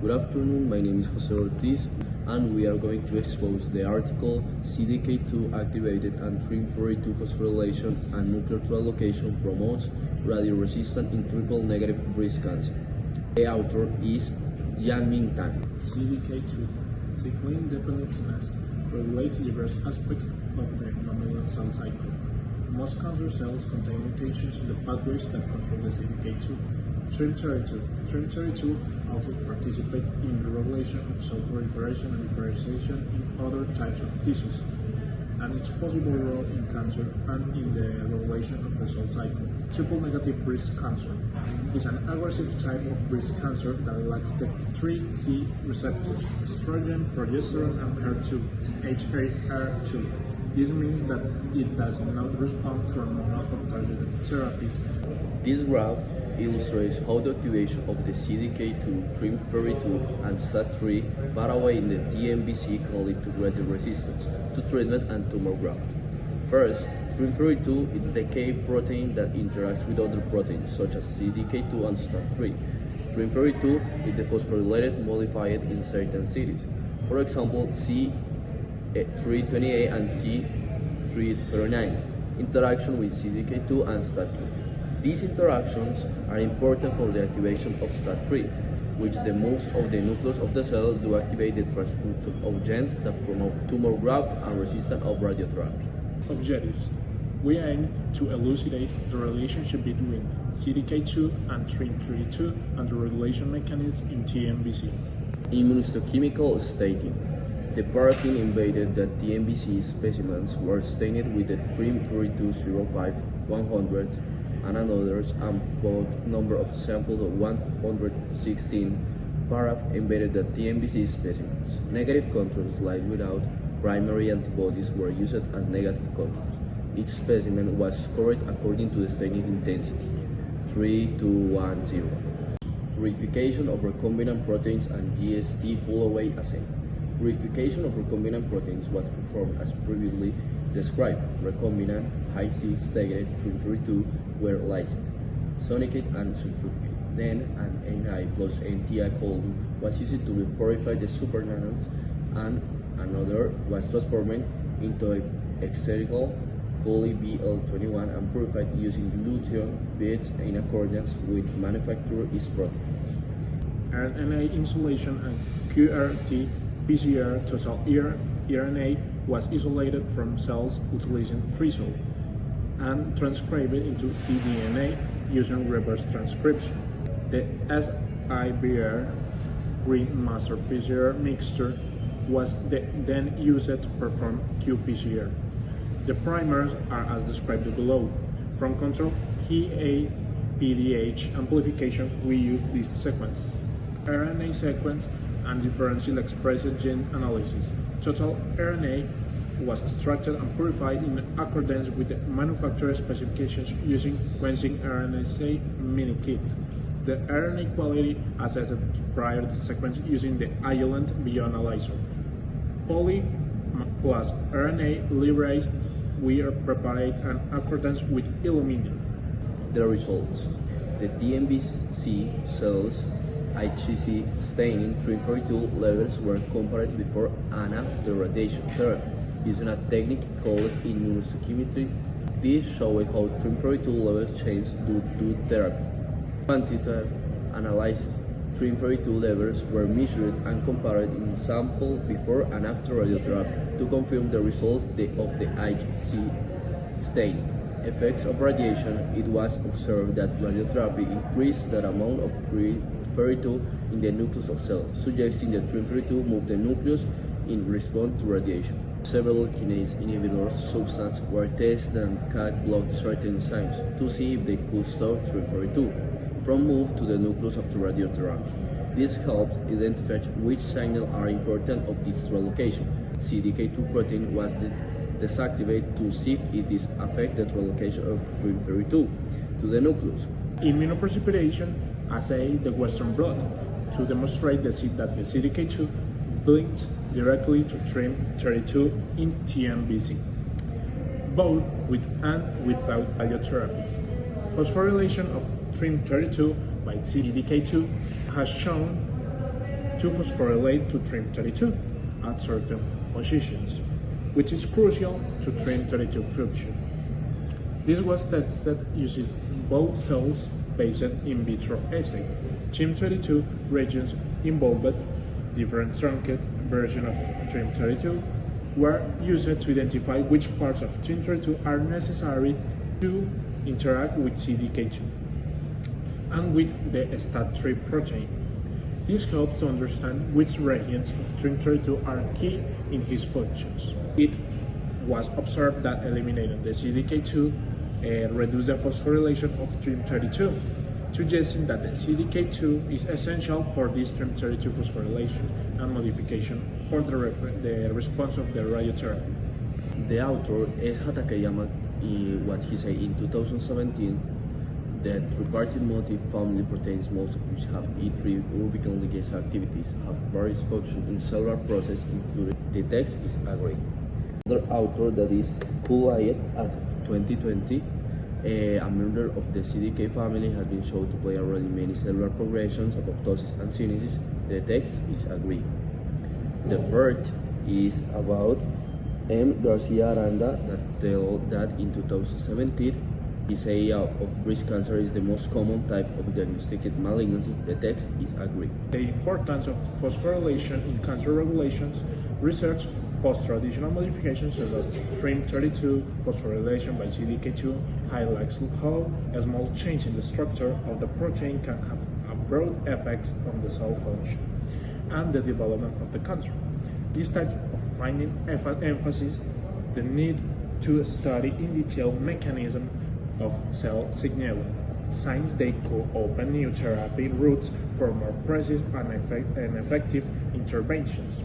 Good afternoon, my name is Jose Ortiz, and we are going to expose the article CDK2 activated and TRIM42 phosphorylation and nuclear to allocation promotes radio-resistant in triple negative breast cancer. The author is Yanming Tan. CDK2, cyclin-dependent kinase, regulates diverse aspects of the mammalian cell cycle. Most cancer cells contain mutations in the pathways that control the CDK2. TRIM32 also participates in the regulation of cell proliferation and differentiation in other types of tissues, and its possible role in cancer and in the regulation of the cell cycle. Triple-negative breast cancer is an aggressive type of breast cancer that lacks the three key receptors: estrogen, progesterone, and HER2. This means that it does not respond to hormonal or targeted therapies. This graph illustrates how the activation of the CDK2, TRIM32, and STAT3 pathway in the TNBC can lead to greater resistance to treatment and tumor graft. First, TRIM32 is the key protein that interacts with other proteins such as CDK2 and STAT3. TRIM32 is the phosphorylated modified in certain cities, for example C328 and C339, interaction with CDK2 and STAT3. These interactions are important for the activation of STAT3, which the most of the nucleus of the cell do activate the transcription of genes that promote tumor growth and resistance of radiotherapy. Objectives: we aim to elucidate the relationship between CDK2 and TRIM32 and the regulation mechanism in TNBC. Immunohistochemical staining. The paraffin invaded the TNBC specimens were stained with the TRIM3205-100 and others, and both number of samples of 116 paraff invaded the TNBC specimens. Negative controls like without primary antibodies were used as negative controls. Each specimen was scored according to the staining intensity, 3, 2, 1, 0. Purification of recombinant proteins and GST pull-away assay. Purification of recombinant proteins was performed as previously described. Recombinant, high-C staggered TRIM32 were lysed, sonicate and sulfuric. Then an Ni plus NTI column was used to purify the supernanons, and another was transformed into a exerical poly BL21 and purified using glutathione beads in accordance with manufacturer's protocols. RNA insulation and qRT-PCR total RNA was isolated from cells utilizing threshold and transcribed into cDNA using reverse transcription. The SIBR green master PCR mixture was then used to perform qPCR. The primers are as described below. From control HEA-PDH amplification, we use this sequence: RNA sequence and differential expressed gene analysis. Total RNA was extracted and purified in accordance with the manufacturer specifications using Quenching RNA mini kit. The RNA quality assessed prior to sequence using the Iolent bioanalyzer. Poly plus RNA liberase were prepared in accordance with Illumina. The results: the TNBC cells HCC staining TRIM42 levels were compared before and after radiation therapy using a technique called immunohistochemistry. This showed how TRIM42 levels changed due to therapy. Quantitative analysis: TRIM42 levels were measured and compared in sample before and after radiotherapy to confirm the result of the HCC staining. Effects of radiation: it was observed that radiotherapy increased the amount of TRIM32 in the nucleus of cells, suggesting that TRIM32 moved the nucleus in response to radiation. Several kinase inhibitors substances were tested and could block certain enzymes to see if they could stop TRIM42 from move to the nucleus after radiotherapy. This helped identify which signals are important of this relocation. CDK2 protein was deactivated to see if it affects the relocation of TRIM32 to the nucleus. Immunoprecipitation assay the Western blot to demonstrate that the CDK2 binds directly to TRIM32 in TNBC, both with and without radiotherapy. Phosphorylation of TRIM32 by CDK2 has shown to phosphorylate to TRIM32 at certain positions, which is crucial to TRIM32 function. This was tested using both cells based in vitro assay. TRIM32 regions involved different truncate versions of TRIM32 were used to identify which parts of TRIM32 are necessary to interact with CDK2 and with the STAT3 protein. This helps to understand which regions of TRIM32 are key in his functions. It was observed that eliminating the CDK2 reduced the phosphorylation of TRIM32, suggesting that the CDK2 is essential for this TRIM32 phosphorylation and modification for the response of the radiotherapy. The author is Hatakeyama, what he said in 2017, that tripartite multi-family proteins, most of which have E3 Rubicon ligase activities, have various functions in cellular process, including the text is agreed. Another author, that is Kulayet at 2020, a member of the CDK family, has been shown to play a role in many cellular progressions, apoptosis and synesis. The text is agreed. The third is about M. Garcia Aranda, that tells that in 2017, his area of breast cancer is the most common type of diagnostic malignancy. The text is agreed. The importance of phosphorylation in cancer regulations research post-traditional modifications such as TRIM32 phosphorylation by CDK2 highlights how a small change in the structure of the protein can have a broad effects on the cell function and the development of the cancer. This type of finding emphasizes the need to study in detail mechanism of cell signaling, since they could open new therapy routes for more precise and effective interventions.